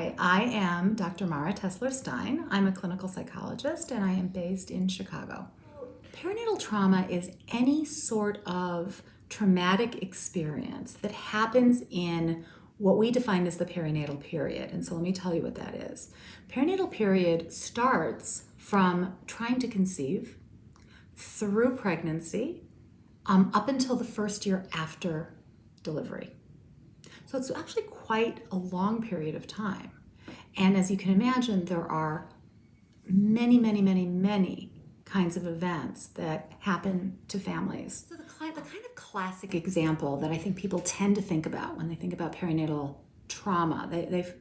Hi, I am Dr. Mara Tesler Stein. I'm a clinical psychologist and I am based in Chicago. Perinatal trauma is any sort of traumatic experience that happens in what we define as the perinatal period. And so let me tell you what that is. Perinatal period starts from trying to conceive through pregnancy up until the first year after delivery. So it's actually quite a long period of time. And as you can imagine, there are many kinds of events that happen to families. So the kind of classic example that I think people tend to think about when they think about perinatal trauma, they've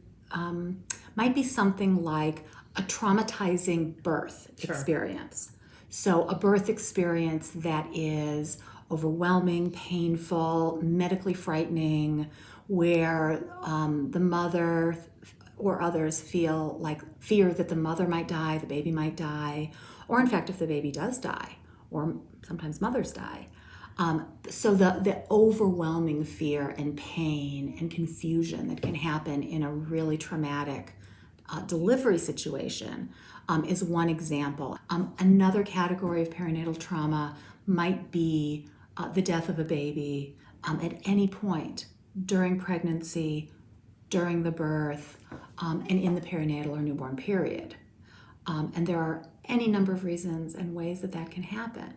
might be something like a traumatizing birth experience. So a birth experience that is overwhelming, painful, medically frightening, where the mother or others fear that the mother might die, the baby might die, or in fact, if the baby does die, or sometimes mothers die. So the overwhelming fear and pain and confusion that can happen in a really traumatic delivery situation is one example. Another category of perinatal trauma might be the death of a baby at any point during pregnancy, during the birth, and in the perinatal or newborn period. And there are any number of reasons and ways that that can happen.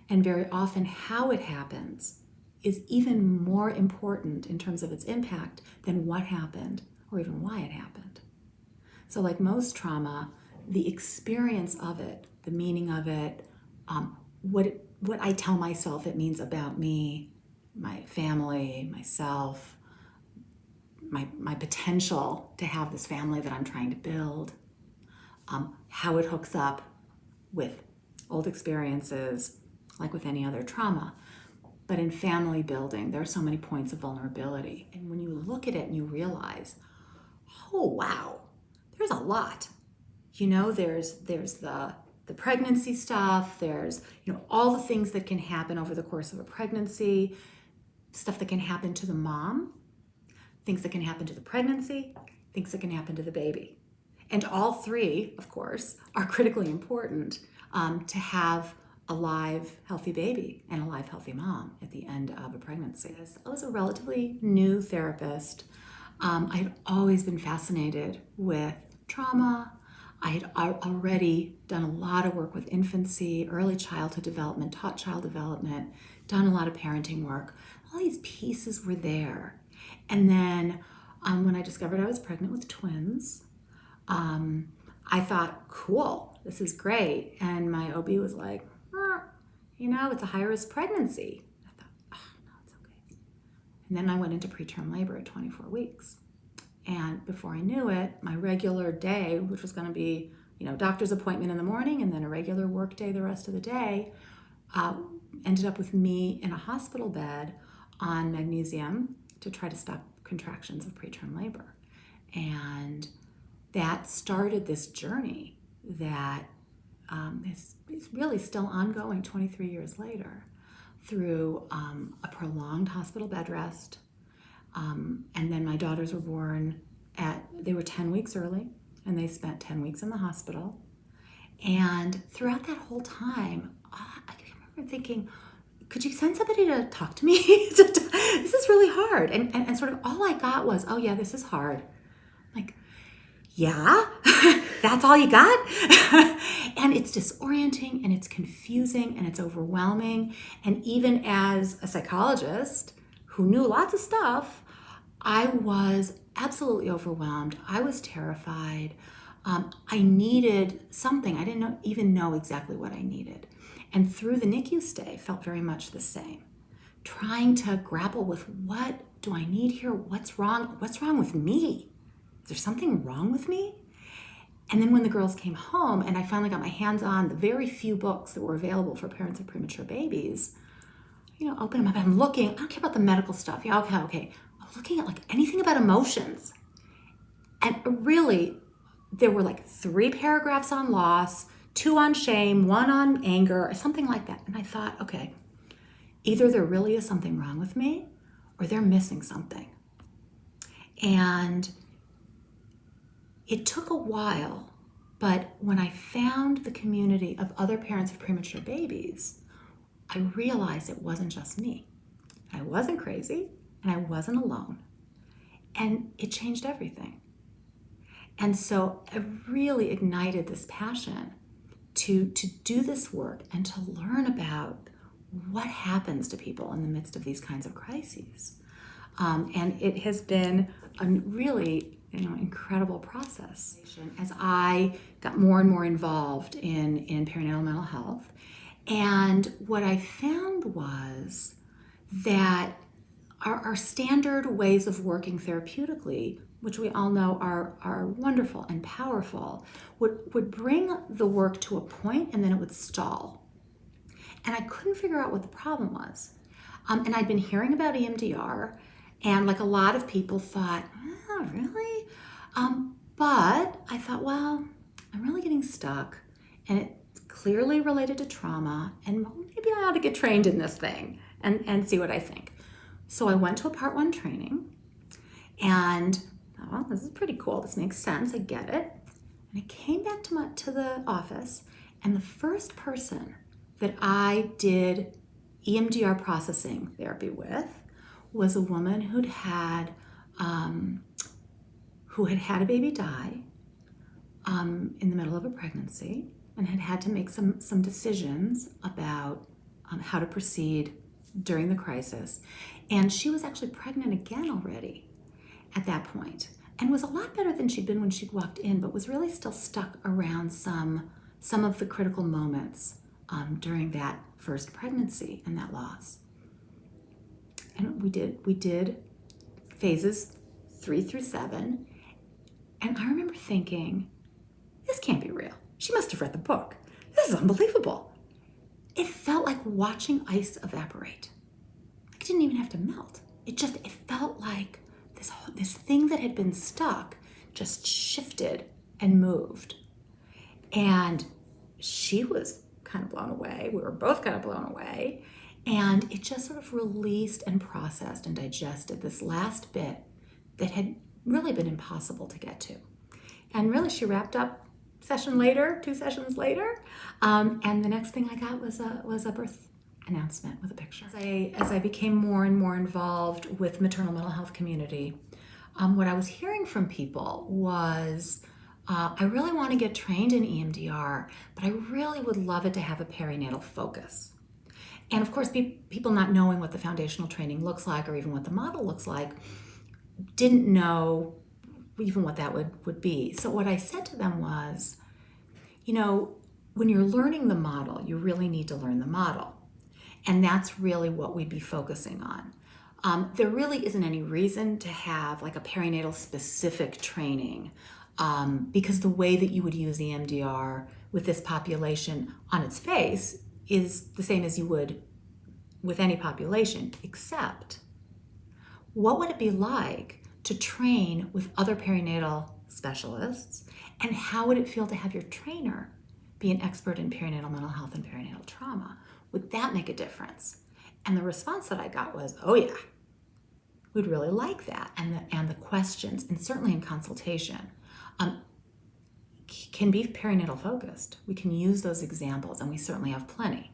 And very often how it happens is even more important in terms of its impact than what happened or even why it happened. So like most trauma, the experience of it, the meaning of it, what I tell myself it means about me, my family, myself, my potential to have this family that I'm trying to build, how it hooks up with old experiences, like with any other trauma. But in family building, there are so many points of vulnerability. And when you look at it and you realize, oh, wow, there's a lot. You know, there's the pregnancy stuff, there's, all the things that can happen over the course of a pregnancy, stuff that can happen to the mom, things that can happen to the pregnancy, things that can happen to the baby. And all three, of course, are critically important to have a live, healthy baby and a live, healthy mom at the end of a pregnancy. I was a relatively new therapist. I had always been fascinated with trauma. I had already done a lot of work with infancy, early childhood development, taught child development, done a lot of parenting work. All these pieces were there. And then when I discovered I was pregnant with twins, I thought, cool, this is great. And my OB was like, it's a high-risk pregnancy. I thought, no, it's okay. And then I went into preterm labor at 24 weeks. And before I knew it, my regular day, which was going to be, doctor's appointment in the morning and then a regular work day the rest of the day, ended up with me in a hospital bed on magnesium to try to stop contractions of preterm labor. And that started this journey that is really still ongoing 23 years later through a prolonged hospital bed rest. And then my daughters were born they were 10 weeks early, and they spent 10 weeks in the hospital. And throughout that whole time, I remember thinking, could you send somebody to talk to me? This is really hard. And sort of all I got was, oh yeah, this is hard. Like, yeah, that's all you got? And it's disorienting and it's confusing and it's overwhelming. And even as a psychologist who knew lots of stuff, I was absolutely overwhelmed. I was terrified. I needed something. I didn't even know exactly what I needed. And through the NICU stay, felt very much the same. Trying to grapple with, what do I need here? What's wrong? What's wrong with me? Is there something wrong with me? And then when the girls came home and I finally got my hands on the very few books that were available for parents of premature babies, open them up. I'm looking, I don't care about the medical stuff. Yeah, okay. I'm looking at anything about emotions. And really, there were 3 paragraphs on loss, 2 on shame, 1 on anger, or something like that. And I thought, okay, either there really is something wrong with me or they're missing something. And it took a while, but when I found the community of other parents of premature babies, I realized it wasn't just me. I wasn't crazy, and I wasn't alone. And it changed everything. And so I really ignited this passion to do this work and to learn about what happens to people in the midst of these kinds of crises. And it has been a really incredible process. As I got more and more involved in perinatal mental health, and what I found was that our standard ways of working therapeutically, which we all know are wonderful and powerful, would bring the work to a point and then it would stall. And I couldn't figure out what the problem was. And I'd been hearing about EMDR, and like a lot of people thought, oh, really? But I thought, well, I'm really getting stuck, and it's clearly related to trauma, and maybe I ought to get trained in this thing and see what I think. So I went to a Part 1 training, and thought, well, this is pretty cool. This makes sense. I get it. And I came back to the office, and the first person that I did EMDR processing therapy with was a woman who had had a baby die in the middle of a pregnancy and had to make some decisions about how to proceed during the crisis. And she was actually pregnant again already at that point, and was a lot better than she'd been when she walked in, but was really still stuck around some of the critical moments during that first pregnancy and that loss. And we did phases 3 through 7, and I remember thinking, this can't be real. She must have read the book. This is unbelievable. It felt like watching ice evaporate. It didn't even have to melt. It felt like this thing that had been stuck just shifted and moved. And she was kind of blown away. We were both kind of blown away. And it just sort of released and processed and digested this last bit that had really been impossible to get to. And really, she wrapped up 2 sessions later, and the next thing I got was a birth announcement with a picture. As I became more and more involved with maternal mental health community, what I was hearing from people was, I really want to get trained in EMDR, but I really would love it to have a perinatal focus. And of course, people not knowing what the foundational training looks like or even what the model looks like, didn't know even what that would be. So what I said to them was, when you're learning the model, you really need to learn the model. And that's really what we'd be focusing on. There really isn't any reason to have like a perinatal specific training, because the way that you would use EMDR with this population on its face is the same as you would with any population, except what would it be like to train with other perinatal specialists, and how would it feel to have your trainer be an expert in perinatal mental health and perinatal trauma? Would that make a difference? And the response that I got was, oh yeah, we'd really like that. And the questions, and certainly in consultation, can be perinatal focused. We can use those examples, and we certainly have plenty.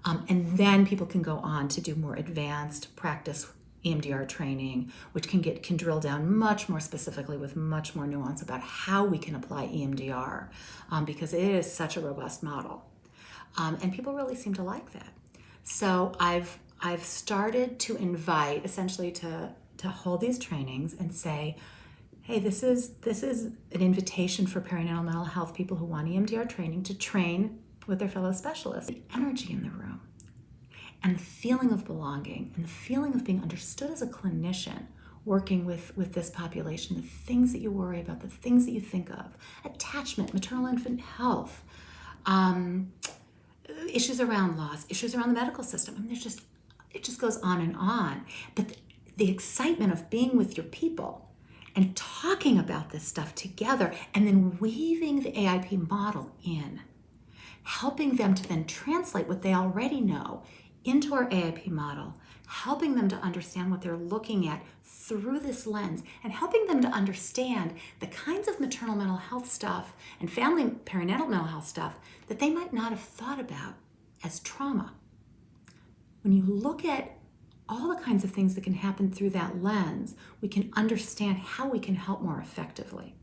And then people can go on to do more advanced practice EMDR training, which can drill down much more specifically with much more nuance about how we can apply EMDR, because it is such a robust model. And people really seem to like that. So I've started to invite, essentially to hold these trainings and say, hey, this is an invitation for perinatal mental health people who want EMDR training to train with their fellow specialists. The energy in the room, and the feeling of belonging, and the feeling of being understood as a clinician working with this population, the things that you worry about, the things that you think of, attachment, maternal infant health, issues around loss, issues around the medical system. I mean, it just goes on and on. But the excitement of being with your people and talking about this stuff together, and then weaving the AIP model in, helping them to then translate what they already know into our AIP model, helping them to understand what they're looking at through this lens, and helping them to understand the kinds of maternal mental health stuff and family perinatal mental health stuff that they might not have thought about as trauma. When you look at all the kinds of things that can happen through that lens, we can understand how we can help more effectively.